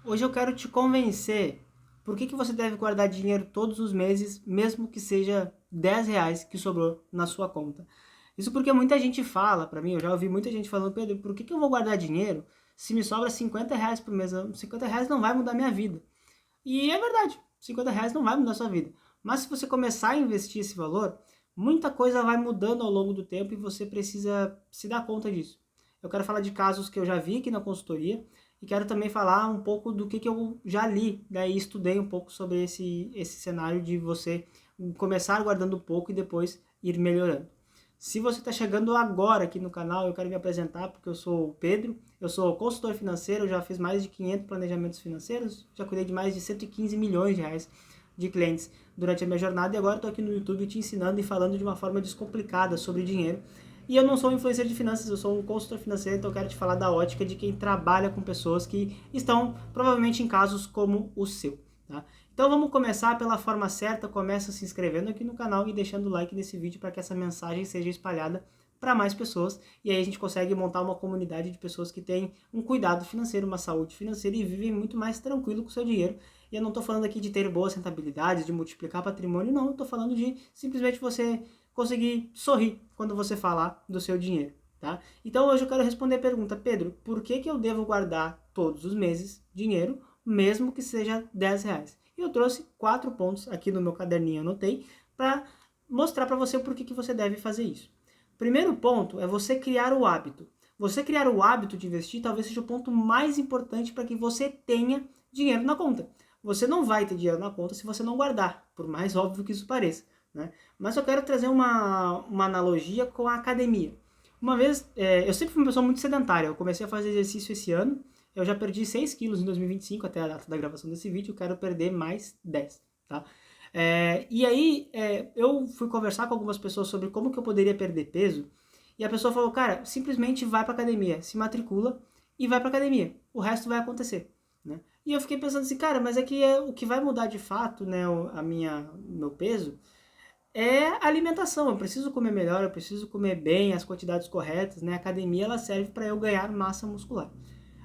Hoje eu quero te convencer por que você deve guardar dinheiro todos os meses, mesmo que seja R$ 10 que sobrou na sua conta. Isso porque muita gente fala para mim, eu já ouvi muita gente falando, Pedro, por que eu vou guardar dinheiro se me sobra R$ 50 por mês? R$ 50 não vai mudar minha vida. E é verdade, R$ 50 não vai mudar a sua vida. Mas se você começar a investir esse valor, muita coisa vai mudando ao longo do tempo e você precisa se dar conta disso. Eu quero falar de casos que eu já vi aqui na consultoria e quero também falar um pouco do que eu já li, né, e estudei um pouco sobre esse cenário de você começar guardando pouco e depois ir melhorando. Se você está chegando agora aqui no canal, eu quero me apresentar porque eu sou o Pedro, eu sou consultor financeiro, eu já fiz mais de 500 planejamentos financeiros, já cuidei de mais de 115 milhões de reais de clientes durante a minha jornada e agora estou aqui no YouTube te ensinando e falando de uma forma descomplicada sobre dinheiro. E eu não sou um influencer de finanças, eu sou um consultor financeiro, então eu quero te falar da ótica de quem trabalha com pessoas que estão provavelmente em casos como o seu. Tá? Então vamos começar pela forma certa, começa se inscrevendo aqui no canal e deixando o like nesse vídeo para que essa mensagem seja espalhada para mais pessoas e aí a gente consegue montar uma comunidade de pessoas que têm um cuidado financeiro, uma saúde financeira e vivem muito mais tranquilo com o seu dinheiro. E eu não estou falando aqui de ter boas rentabilidades, de multiplicar patrimônio, não, eu estou falando de simplesmente você conseguir sorrir quando você falar do seu dinheiro. Tá? Então hoje eu quero responder a pergunta, Pedro, por que eu devo guardar todos os meses dinheiro, mesmo que seja R$ 10? E eu trouxe 4 pontos aqui no meu caderninho, anotei, para mostrar para você o porquê que você deve fazer isso. Primeiro ponto é você criar o hábito. Você criar o hábito de investir talvez seja o ponto mais importante para que você tenha dinheiro na conta. Você não vai ter dinheiro na conta se você não guardar, por mais óbvio que isso pareça. Né? Mas eu quero trazer uma analogia com a academia. Uma vez, eu sempre fui uma pessoa muito sedentária, eu comecei a fazer exercício esse ano, eu já perdi 6 quilos em 2025, até a data da gravação desse vídeo, eu quero perder mais 10, tá? E aí, eu fui conversar com algumas pessoas sobre como que eu poderia perder peso, e a pessoa falou, cara, simplesmente vai pra academia, se matricula e vai pra academia, o resto vai acontecer, né? E eu fiquei pensando assim, cara, mas é que o que vai mudar de fato, né, meu peso, é a alimentação. Eu preciso comer melhor, eu preciso comer bem, as quantidades corretas, né? A academia ela serve para eu ganhar massa muscular.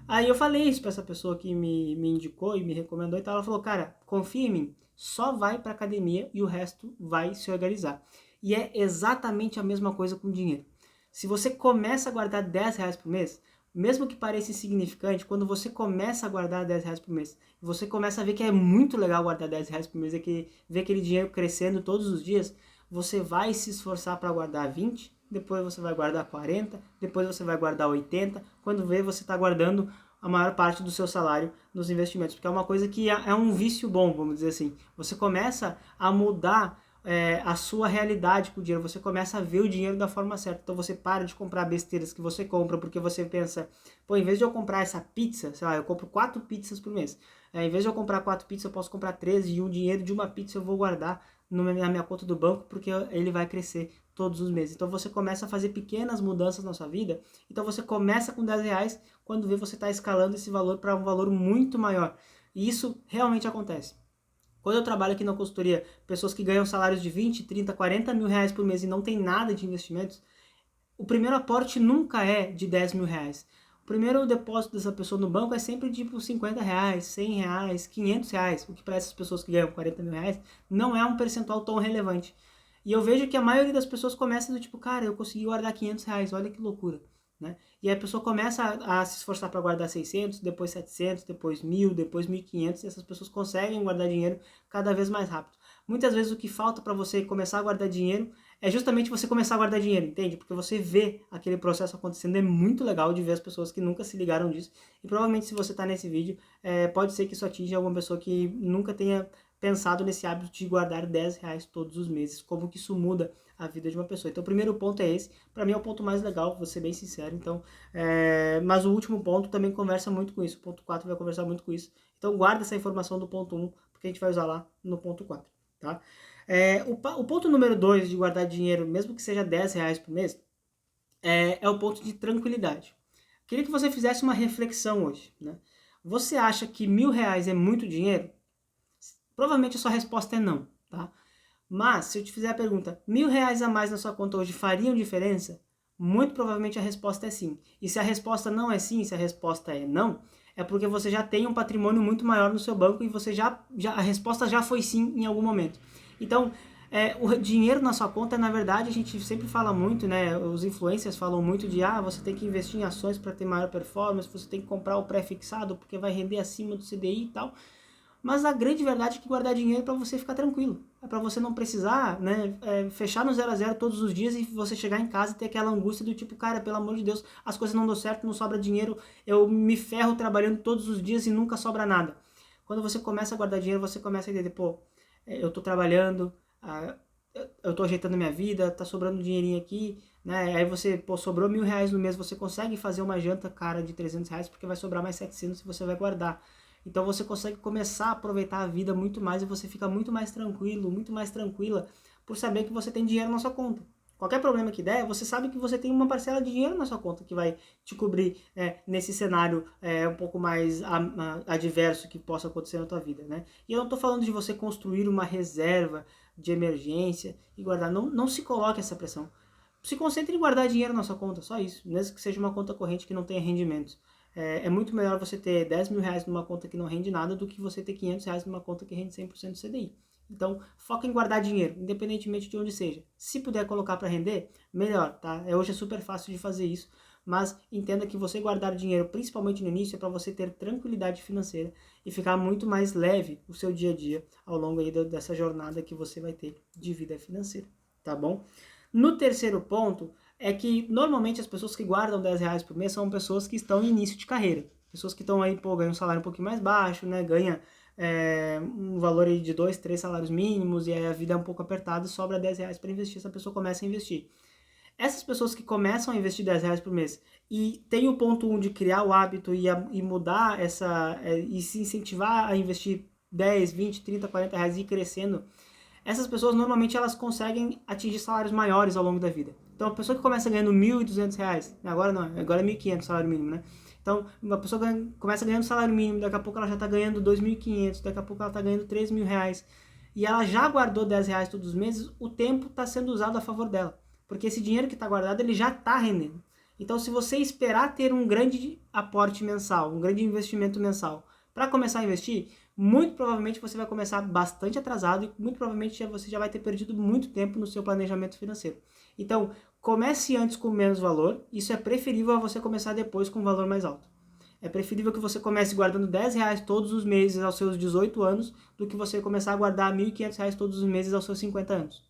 Aí eu falei isso para essa pessoa que me indicou e me recomendou e tal. Ela falou, cara, confia em mim, só vai para academia e o resto vai se organizar. E é exatamente a mesma coisa com dinheiro. Se você começa a guardar R$ 10 por mês, mesmo que pareça insignificante, quando você começa a guardar R$ 10 por mês, você começa a ver que é muito legal guardar R$ 10 por mês, é que ver aquele dinheiro crescendo todos os dias, você vai se esforçar para guardar 20, depois você vai guardar 40, depois você vai guardar 80, quando vê você está guardando a maior parte do seu salário nos investimentos, porque é uma coisa que é um vício bom, vamos dizer assim. Você começa a mudar a sua realidade com o dinheiro, você começa a ver o dinheiro da forma certa, então você para de comprar besteiras que você compra, porque você pensa, pô, em vez de eu comprar essa pizza, sei lá, eu compro 4 pizzas por mês, em vez de eu comprar 4 pizzas, eu posso comprar 13 e o dinheiro de uma pizza eu vou guardar na minha conta do banco, porque ele vai crescer todos os meses. Então você começa a fazer pequenas mudanças na sua vida, então você começa com R$ 10, quando vê você está escalando esse valor para um valor muito maior, e isso realmente acontece. Quando eu trabalho aqui na consultoria, pessoas que ganham salários de 20, 30, 40 mil reais por mês e não tem nada de investimentos, o primeiro aporte nunca é de 10 mil reais. O primeiro depósito dessa pessoa no banco é sempre de tipo 50 reais, 100 reais, 500 reais, o que para essas pessoas que ganham 40 mil reais não é um percentual tão relevante. E eu vejo que a maioria das pessoas começa do tipo, cara, eu consegui guardar 500 reais, olha que loucura. Né? E aí a pessoa começa a se esforçar para guardar 600, depois 700, depois 1.000, depois 1.500, e essas pessoas conseguem guardar dinheiro cada vez mais rápido. Muitas vezes o que falta para você começar a guardar dinheiro é justamente você começar a guardar dinheiro, entende? Porque você vê aquele processo acontecendo, é muito legal de ver as pessoas que nunca se ligaram disso. E provavelmente se você está nesse vídeo, pode ser que isso atinja alguma pessoa que nunca tenha pensado nesse hábito de guardar R$ 10 todos os meses, como que isso muda a vida de uma pessoa. Então o primeiro ponto é esse, para mim é o ponto mais legal, vou ser bem sincero, então, mas o último ponto também conversa muito com isso, o ponto 4 vai conversar muito com isso, então guarda essa informação do ponto 1, porque a gente vai usar lá no ponto 4, tá? O ponto número 2 de guardar dinheiro, mesmo que seja R$ 10 por mês, é o ponto de tranquilidade. Queria que você fizesse uma reflexão hoje, né? Você acha que R$ 1.000 é muito dinheiro? Provavelmente a sua resposta é não, tá? Mas, se eu te fizer a pergunta, R$ 1.000 a mais na sua conta hoje fariam diferença? Muito provavelmente a resposta é sim. E se a resposta não é sim, se a resposta é não, é porque você já tem um patrimônio muito maior no seu banco e você a resposta já foi sim em algum momento. Então, o dinheiro na sua conta, na verdade, a gente sempre fala muito, né? Os influencers falam muito de você tem que investir em ações para ter maior performance, você tem que comprar o pré-fixado porque vai render acima do CDI e tal. Mas a grande verdade é que guardar dinheiro é para você ficar tranquilo. É para você não precisar, né, fechar no 0 a 0 todos os dias e você chegar em casa e ter aquela angústia do tipo, cara, pelo amor de Deus, as coisas não dão certo, não sobra dinheiro, eu me ferro trabalhando todos os dias e nunca sobra nada. Quando você começa a guardar dinheiro, você começa a entender, pô, eu tô trabalhando, eu tô ajeitando minha vida, tá sobrando um dinheirinho aqui, né? Aí você, pô, sobrou R$ 1.000 no mês, você consegue fazer uma janta cara de R$ 300 porque vai sobrar mais 700 se você vai guardar. Então você consegue começar a aproveitar a vida muito mais e você fica muito mais tranquilo, muito mais tranquila por saber que você tem dinheiro na sua conta. Qualquer problema que der, você sabe que você tem uma parcela de dinheiro na sua conta que vai te cobrir nesse cenário um pouco mais adverso que possa acontecer na tua vida, né? E eu não estou falando de você construir uma reserva de emergência e guardar. Não, não se coloque essa pressão. Se concentre em guardar dinheiro na sua conta, só isso. Mesmo que seja uma conta corrente que não tenha rendimentos. É muito melhor você ter R$ 10.000 numa conta que não rende nada do que você ter R$ 500 numa conta que rende 100% do CDI. Então, foca em guardar dinheiro, independentemente de onde seja. Se puder colocar para render, melhor, tá? Hoje é super fácil de fazer isso, mas entenda que você guardar dinheiro, principalmente no início, é para você ter tranquilidade financeira e ficar muito mais leve o seu dia a dia ao longo aí dessa jornada que você vai ter de vida financeira, tá bom? No terceiro ponto, é que normalmente as pessoas que guardam R$ 10 por mês são pessoas que estão em início de carreira. Pessoas que estão aí, pô, ganham um salário um pouquinho mais baixo, né? Ganha um valor aí de 2, 3 salários mínimos e aí a vida é um pouco apertada e sobra R$ 10 para investir, essa pessoa começa a investir. Essas pessoas que começam a investir R$ 10 por mês e tem o ponto 1 de criar o hábito e mudar e se incentivar a investir 10, 20, 30, R$ 40 e ir crescendo, essas pessoas normalmente elas conseguem atingir salários maiores ao longo da vida. Então a pessoa que começa ganhando R$ 1.200, agora não, agora é 1.500 salário mínimo, né? Então uma pessoa começa ganhando salário mínimo, daqui a pouco ela já está ganhando 2.500, daqui a pouco ela está ganhando R$ 3.000 e ela já guardou R$ 10 todos os meses, o tempo está sendo usado a favor dela, porque esse dinheiro que está guardado ele já está rendendo. Então se você esperar ter um grande aporte mensal, um grande investimento mensal para começar a investir, muito provavelmente você vai começar bastante atrasado e muito provavelmente você já vai ter perdido muito tempo no seu planejamento financeiro. Então, comece antes com menos valor, isso é preferível a você começar depois com um valor mais alto. É preferível que você comece guardando R$ 10 todos os meses aos seus 18 anos do que você começar a guardar R$ 1.500 todos os meses aos seus 50 anos.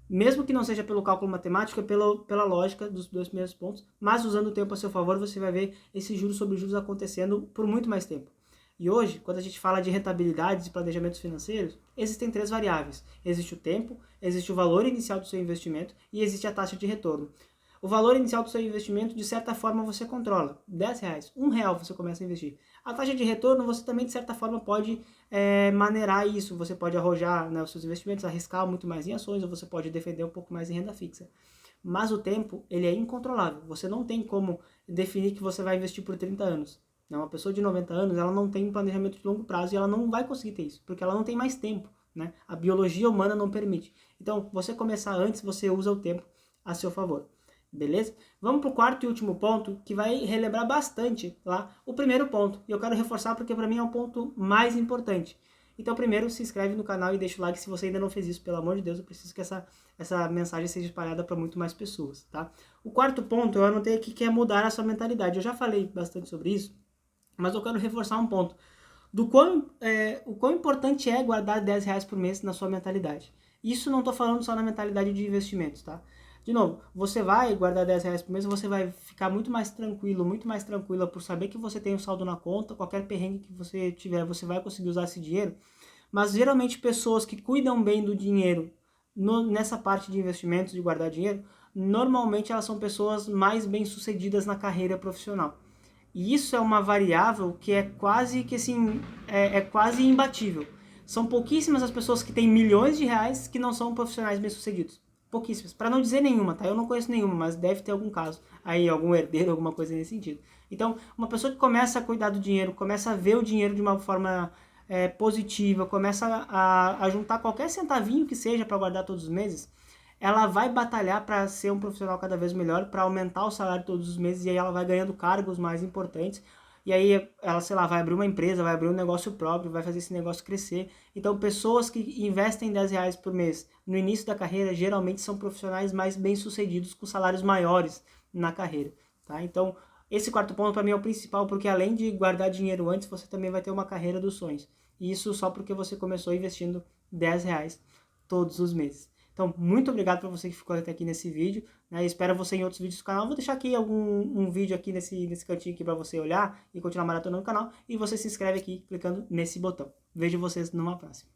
Mesmo que não seja pelo cálculo matemático, é pela lógica dos dois primeiros pontos, mas usando o tempo a seu favor, você vai ver esses juros sobre juros acontecendo por muito mais tempo. E hoje, quando a gente fala de rentabilidades e planejamentos financeiros, existem 3 variáveis. Existe o tempo, existe o valor inicial do seu investimento e existe a taxa de retorno. O valor inicial do seu investimento, de certa forma, você controla. R$ 10, R$ 1 você começa a investir. A taxa de retorno, você também, de certa forma, pode maneirar isso. Você pode arrojar, né, os seus investimentos, arriscar muito mais em ações, ou você pode defender um pouco mais em renda fixa. Mas o tempo, ele é incontrolável. Você não tem como definir que você vai investir por 30 anos. Uma pessoa de 90 anos, ela não tem um planejamento de longo prazo e ela não vai conseguir ter isso, porque ela não tem mais tempo, né? A biologia humana não permite. Então, você começar antes, você usa o tempo a seu favor, beleza? Vamos para o quarto e último ponto, que vai relembrar bastante lá o primeiro ponto. E eu quero reforçar porque para mim é o ponto mais importante. Então, primeiro, se inscreve no canal e deixa o like se você ainda não fez isso. Pelo amor de Deus, eu preciso que essa mensagem seja espalhada para muito mais pessoas, tá? O quarto ponto, eu anotei aqui que é mudar a sua mentalidade. Eu já falei bastante sobre isso, mas eu quero reforçar um ponto. O quão importante é guardar R$ 10 por mês na sua mentalidade. Isso não estou falando só na mentalidade de investimentos, tá? De novo, você vai guardar R$ 10 por mês, você vai ficar muito mais tranquilo, muito mais tranquila por saber que você tem um saldo na conta, qualquer perrengue que você tiver, você vai conseguir usar esse dinheiro. Mas geralmente pessoas que cuidam bem do dinheiro nessa parte de investimentos, de guardar dinheiro, normalmente elas são pessoas mais bem-sucedidas na carreira profissional. E isso é uma variável que é quase que assim, é quase imbatível. São pouquíssimas as pessoas que têm milhões de reais que não são profissionais bem-sucedidos. Pouquíssimas. Para não dizer nenhuma, tá? Eu não conheço nenhuma, mas deve ter algum caso. Aí, algum herdeiro, alguma coisa nesse sentido. Então, uma pessoa que começa a cuidar do dinheiro, começa a ver o dinheiro de uma forma positiva, começa a juntar qualquer centavinho que seja para guardar todos os meses, ela vai batalhar para ser um profissional cada vez melhor, para aumentar o salário todos os meses, e aí ela vai ganhando cargos mais importantes, e aí ela, sei lá, vai abrir uma empresa, vai abrir um negócio próprio, vai fazer esse negócio crescer. Então, pessoas que investem 10 reais por mês no início da carreira, geralmente são profissionais mais bem-sucedidos, com salários maiores na carreira, tá? Então, esse quarto ponto para mim é o principal, porque além de guardar dinheiro antes, você também vai ter uma carreira dos sonhos. E isso só porque você começou investindo 10 reais todos os meses. Então, muito obrigado para você que ficou até aqui nesse vídeo, né? Espero você em outros vídeos do canal. Vou deixar aqui um vídeo aqui nesse cantinho aqui para você olhar e continuar maratonando o canal. E você se inscreve aqui clicando nesse botão. Vejo vocês numa próxima.